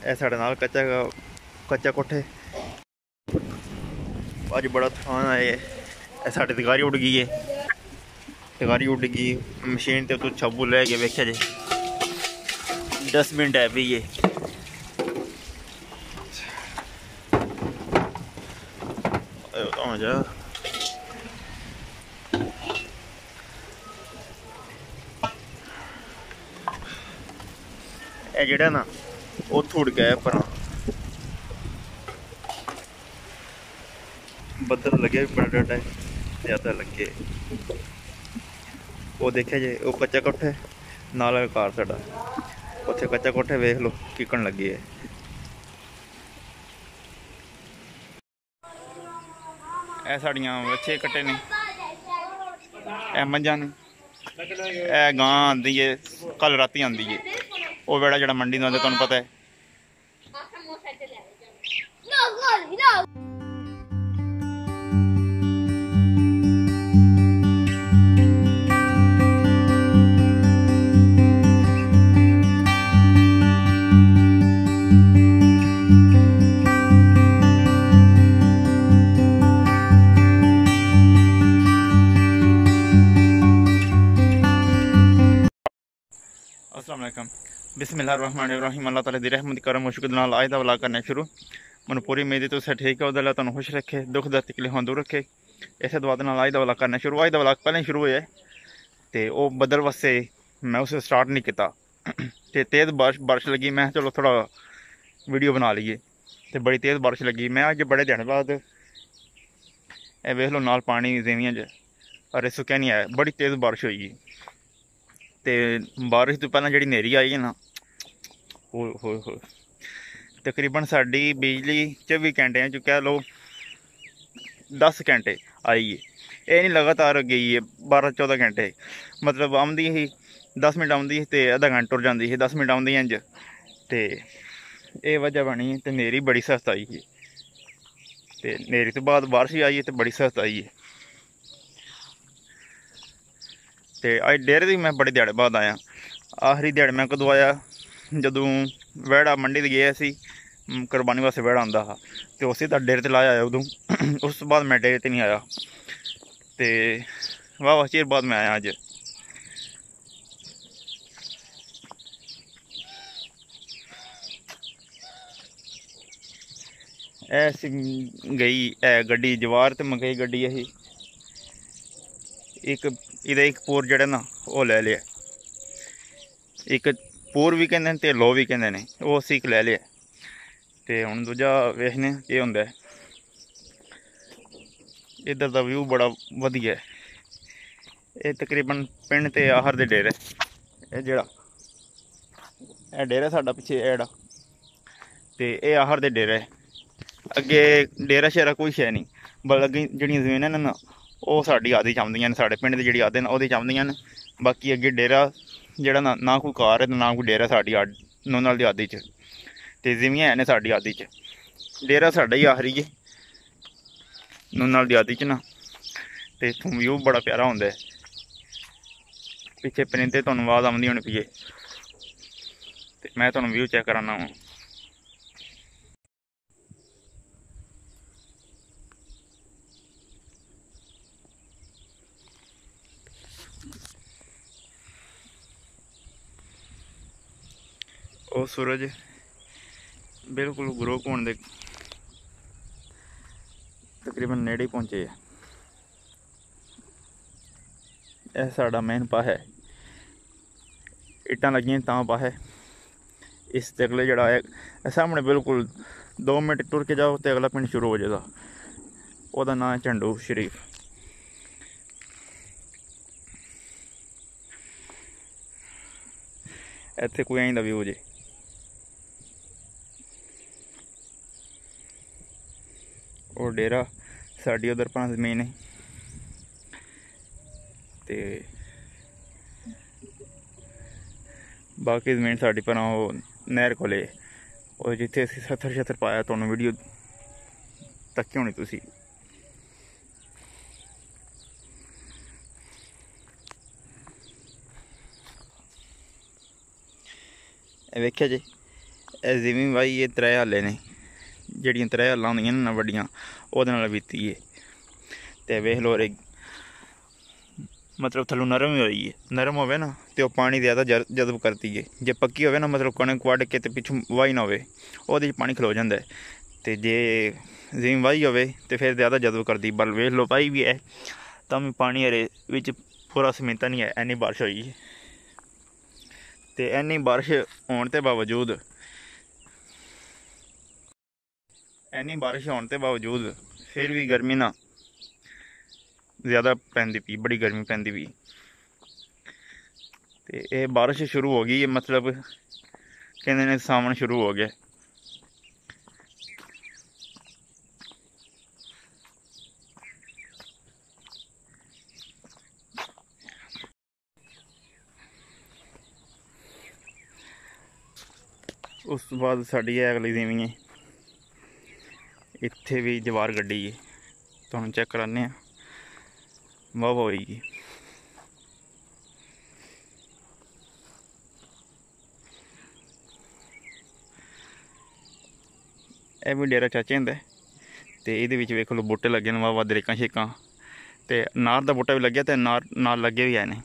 ਇਹ ਸਾਡੇ ਨਾਲ ਕੱਚਾ कोठे अज बड़ा तूफान आए है। साढ़े तगारी उड़ गई है, तगारी उड़ गई मशीन ते तू छब्बू लै गए वेख्या जे डस्टबिन टैप ही है। जा जेड़ा ना वो थुड़ गया पर बदल लगे बड़ा डाटा ज़्यादा लगे। वो देखे जे वो कच्चा कोठे नाल कार साडा उत्थे कच्चा कोठे वेख लो किकन लगी है। ए साड़ियाँ बच्चे कट्टे ने ए मंझां ने ए गां आंदी है कल राती आंदी है। वो वेड़ा जेड़ा मंडी दा तुहानूं पता है। अस्सलाम वालेकुम बिस्मिल्लाहिर्रहमानिर्रहीम। अल्लाह ताला दी रहमत करम शुक्र नाल आज दा व्लॉग करना शुरू। मैं पूरी उम्मीद है तुसें ठीक है, अल्लाह तुहानूं खुश रखे, दुख दर्द तकलीफां दूर रखे। इस दुआ नाल आज दा व्लॉग करना शुरू। आज दा व्लॉग पहले शुरू होया ते वो बदल वस्से मैं उसे स्टार्ट नहीं किया ते तेज़ बारिश लगी। मैं चलो थोड़ा वीडियो बना लीए ते बड़ी तेज़ बारिश लगी। मैं अज बड़े दिन बाद वेख लो नाल पानी ज़मीन च अरे सुक्या नहीं आया, बड़ी तेज़ बारिश हुई। ते बारिश तो पहला जी नेरी आई है ना हो तकरीबन साड़ी बिजली 24 घंटे च कह लो 10 घंटे आई है। ये नहीं लगातार गई है 12-14 घंटे, मतलब आँदी ही 10 मिनट आँदी तो आधा घंटा टुर जाती है, 10 मिनट आँदी इंज तो ये वजह बनी तो नेरी बड़ी सख्त आई है। तो नेरी तो बाद बारिश आई है तो बड़ी सख्त आई है। तो अज डेरे की मैं बड़े दिहाड़े बाद आया। आखिरी दिहाड़े मैं कदों आया जदों वेड़ा मंडी ते गया सी कुरबानी वास्ते वेड़ा आंदा हा तो उसी दा डेरे ते लाया आया उदों। उस बाद मैं डेरे ते नहीं आया तो वाह चिर बाद मैं आया अज। ऐसी गई है गड्डी जवार ते मंगई गड्डी यही एक एक पूर जड़ा ना वो ले लिया, एक पूर भी कहते हैं लो भी कहते हैं, वो सीख ले लिया। तो हुण दूजा वेखने ये होंदा है। इधर का व्यू बड़ा वधिया है। ये तकरीबन पिंड ते आहर दे डेरे ये जड़ा डेरा साडा पिछे एड़ा तो ये आहर दे डेरे अगे डेरा शेरा कोई शै नहीं, बल अगे जड़ियां जमीनां ने ना वो साड़ी आदि च आउंदियां ने, साढ़े पिंड दी जिहड़ी आदि न ओहदे च आउंदियां न। बाकी अगे डेरा जेड़ा ना कोई कार है ना कोई डेरा साड़ी नूनाल दी आदि च ते जिमियां है ने साड़ी आदि च। डेरा साडा ही आखरी है नूनाल दी आदि च ना। ते इत्थों व्यू बड़ा प्यारा होंदा है। पिछे परिंदे तुहानूं आवाज़ आउंदी होनी पिछे ते मैं तुहानूं व्यू चेक कराना हूँ। वो सूरज बिल्कुल ग्रो होने दे तकरीबन नेड़े ही पहुंचे है। यह साड़ा मेन पा है, इट्टां लगियां तां पा है। इस ते अगले जड़ा है सामने बिल्कुल 2 मिनट टुर के जाओ तो अगला पिंड शुरू हो जाएगा। ओहदा नाम है झंडू शरीफ। इत्थे कोई ऐं दा व्यू जे और डेरा साड़ी उधर पर जमीन है ते बाकी जमीन साड़ी पर नहर कोले और जिथे असीं सत्तर पाया तुहानूं वीडियो तक्की होनी तुसी। वेख्या जी जिमीं बाई ये 3 हाले ने, ਜਿਹੜੀਆਂ 3 ਹਾਲਾਂ ਹੁੰਦੀਆਂ ਨੇ ਨਾ ਵੱਡੀਆਂ, ਉਹਦੇ ਨਾਲ ਬੀਤੀ ਹੈ। ਤੇ ਵੇਖ ਲਓ ਰੇ ਮਤਲਬ ਥੱਲੋਂ ਨਰਮ ਹੋਈ ਹੈ। ਨਰਮ ਹੋਵੇ ਨਾ ਤੇ ਉਹ ਪਾਣੀ ਜ਼ਿਆਦਾ ਜਜ਼ਬ ਕਰਦੀ ਹੈ। ਜੇ ਪੱਕੀ ਹੋਵੇ ਨਾ ਮਤਲਬ ਕਣਕ ਵੱਢ ਕੇ ਤੇ ਪਿੱਛੋਂ ਵਾਹੀ ਨਾ ਹੋਵੇ, ਉਹਦੇ 'ਚ ਪਾਣੀ ਖਲੋ ਜਾਂਦਾ। ਤੇ ਜੇ ਜ਼ਮੀਨ ਵਾਹੀ ਹੋਵੇ ਤੇ ਫਿਰ ਜ਼ਿਆਦਾ ਜਜ਼ਬ ਕਰਦੀ। ਬਲ ਵੇਖ ਲਓ ਵਾਹੀ ਵੀ ਹੈ ਤਾਂ ਵੀ ਪਾਣੀ ਹਰੇ ਵਿੱਚ ਪੂਰਾ ਸਮੇਤਾ ਨਹੀਂ ਹੈ। ਇੰਨੀ ਬਾਰਿਸ਼ ਹੋਈ ਹੈ ਤੇ ਇੰਨੀ ਬਾਰਿਸ਼ ਹੋਣ ਦੇ ਬਾਵਜੂਦ ਫਿਰ ਵੀ ਗਰਮੀ ਨਾ ਜ਼ਿਆਦਾ ਪੈਂਦੀ ਪਈ, ਬੜੀ ਗਰਮੀ ਪੈਂਦੀ ਪਈ। ਤੇ ਇਹ ਬਾਰਿਸ਼ ਸ਼ੁਰੂ ਹੋ ਗਈ ਹੈ, ਮਤਲਬ ਕਹਿੰਦੇ ਨੇ ਸਾਵਣ ਸ਼ੁਰੂ ਹੋ ਗਿਆ। ਉਸ ਤੋਂ ਬਾਅਦ ਸਾਡੀ ਇਹ ਅਗਲੀ ਜ਼ਮੀਨ ਹੈ, ਇੱਥੇ ਵੀ ਜਵਾਰ ਗੱਡੀ ਹੈ। ਤੁਹਾਨੂੰ ਚੈੱਕ ਕਰਾਉਂਦੇ ਹਾਂ, ਵਾਹ ਹੋਏਗੀ। ਇਹ ਵੀ ਡੇਰਾ ਚਾਚੇ ਹੁੰਦਾ ਤੇ ਇਹਦੇ ਵਿੱਚ ਵੇਖ ਲਓ ਬੂਟੇ ਲੱਗੇ ਨੇ ਵਾਹ ਦਰੇਕਾਂ ਛੇਕਾਂ, ਤੇ ਨਾਰ ਦਾ ਬੂਟਾ ਵੀ ਲੱਗਿਆ ਤੇ ਨਾਲ ਲੱਗੇ ਵੀ ਆਏ ਨੇ।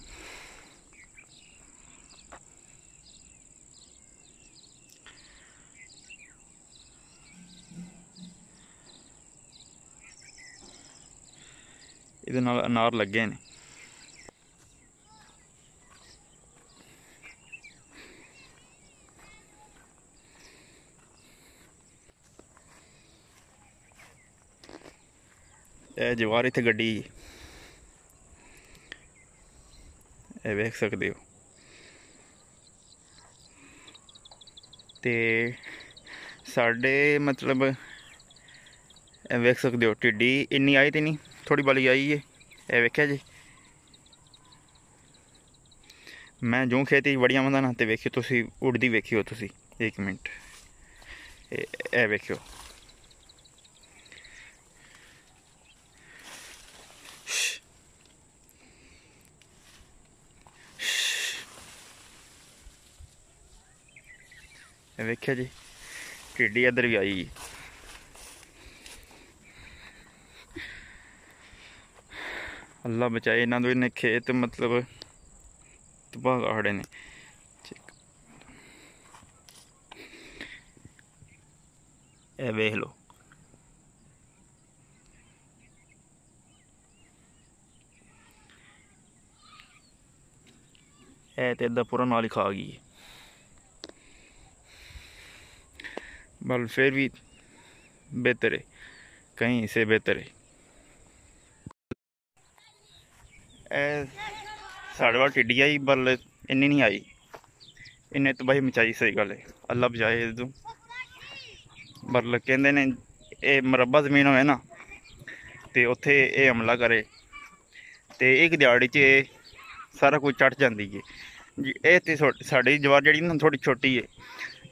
ਇਹਦੇ ਨਾਲ ਅਨਾਰ ਲੱਗੇ ਨੇ। ਇਹ ਜਵਾਰ ਇੱਥੇ ਗੱਡੀ, ਇਹ ਵੇਖ ਸਕਦੇ ਹੋ। ਤੇ ਸਾਡੇ ਮਤਲਬ ਇਹ ਵੇਖ ਸਕਦੇ ਹੋ ਢਿੱਡੀ ਇੰਨੀ ਆਈ ਤੇ ਨਹੀਂ, ਥੋੜੀ ਬਾਲੀ ਆਈ ਹੈ। ਇਹ ਵੇਖਿਆ ਜੀ, ਮੈਂ ਜੋ ਖੇਤੀ ਵੜੀਆਂ ਵੰਦਾ ਨਾ ਤੇ ਵੇਖਿਓ ਤੁਸੀਂ, ਉੱਡਦੀ ਵੇਖਿਓ ਤੁਸੀਂ 1 ਮਿੰਟ। ਇਹ ਵੇਖਿਓ, ਇਹ ਵੇਖਿਆ ਜੀ ਢਿੱਡੀ ਇੱਧਰ ਵੀ ਆਈ। ਅੱਲਾ ਬਚਾਏ ਇਹਨਾਂ ਨੂੰ, ਇਹਨੇ ਖੇਤ ਮਤਲਬ ਤਬਾਹ ਖੜੇ ਨੇ। ਇਹ ਵੇਖ ਲਓ, ਇਹ ਤੇ ਇੱਦਾਂ ਪੂਰਾ ਨਾਲ ਹੀ ਖਾ ਗਈ। बल फिर भी बेहतर है, कहीं से बेहतर है। साढ़े वाल टिड्डी आई, बल इन्नी नहीं आई, इन्हें तबाही मचाई। सही गल है, अल्लाह बचाए तू। बल कहते ने ये मरबा जमीन होए ना तो उत्थे ये हमला करे तो एक दिहाड़ी च सारा कुछ चढ़ जाती है जी। ये तो साड़ी जवार जी ना थोड़ी छोटी है,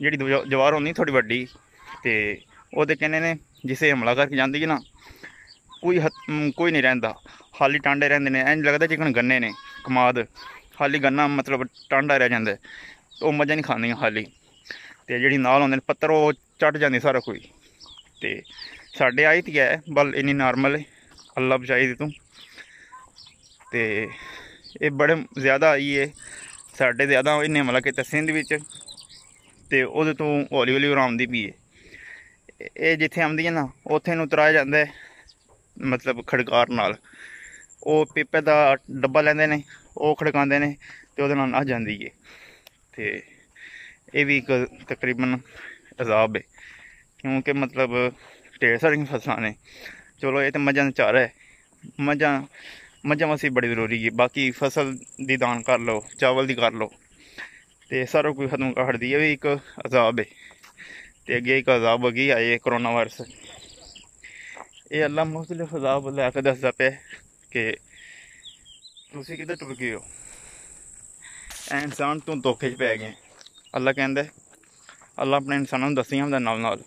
जी जवार होनी थोड़ी वड्डी, तो वो कहने ने जिसे हमला करके जाती है ना कोई नहीं रहिंदा, खाली टांडे रहिंदे ने। इंज लगदा जिकन गन्ने ने कमाद, खाली गन्ना मतलब टांडा रह जांदा, तो मजा नहीं खांदियां खाली। तो जिहड़ी नाल होंदे ने पत्तर वो चढ़ जांदी सारा कोई। तो साडे आई थी है बल इन्नी नॉर्मल है, अल्लाह बचाई दी तू। तो ये बड़े ज़्यादा आई है, साडे ज़्यादा इन्हें हमला किया सिंध विच, ते उहदे तो हौली हौली आरामदी पई है। ये जिथे आंदी है ना उत्थे नूं उतराया जांदा है, मतलब खड़कार नाल। वो पीपे का डब्बा लैंदे ने, वो खड़कांदे ने ते ओहदे नाल आ जांदी है। ते ये भी एक तकरीबन अजाब है, क्योंकि मतलब ढेर सारी फसलां ने। चलो ये तो मझां दा चारा है, मझां वास्ते बड़ी जरूरी है। बाकी फसल दी दान कर लो, चावल दी कर लो, तो सारा कुछ खत्म कर दी। है भी एक अजाब है। तो अगे एक अजाब अगे आए करोना वायरस। ये अल्लाह मुख्तलिफ अजाब लैके दसदा पे कि तुसीं किधर टुर गए हो, इंसान तू धोखे च पै गए। अल्लाह कहंदा है, अल्लाह अपने इंसानों दस्सियां हुंदा नाल नाल,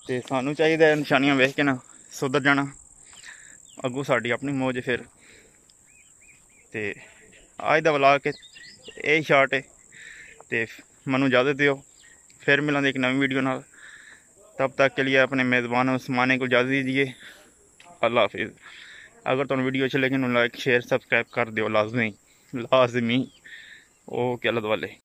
ते सानू चाहिए निशानियां वेख के ना सुधर जाना। अगों साडी अपनी मौज फिर। ते अज दा व्लॉग के यही शार्ट है, ते मैनू इजाजत दिओ। फिर मिलेंगे एक नवी वीडियो नाल। तब तक के लिए अपने मेज़बान उस्माने को इजाज़त दीजिए। अल्लाह हाफिज़। अगर तुम वीडियो अच्छी लगी तो लाइक शेयर सब्सक्राइब कर दो लाजमी। ओके अल्लाह वाले।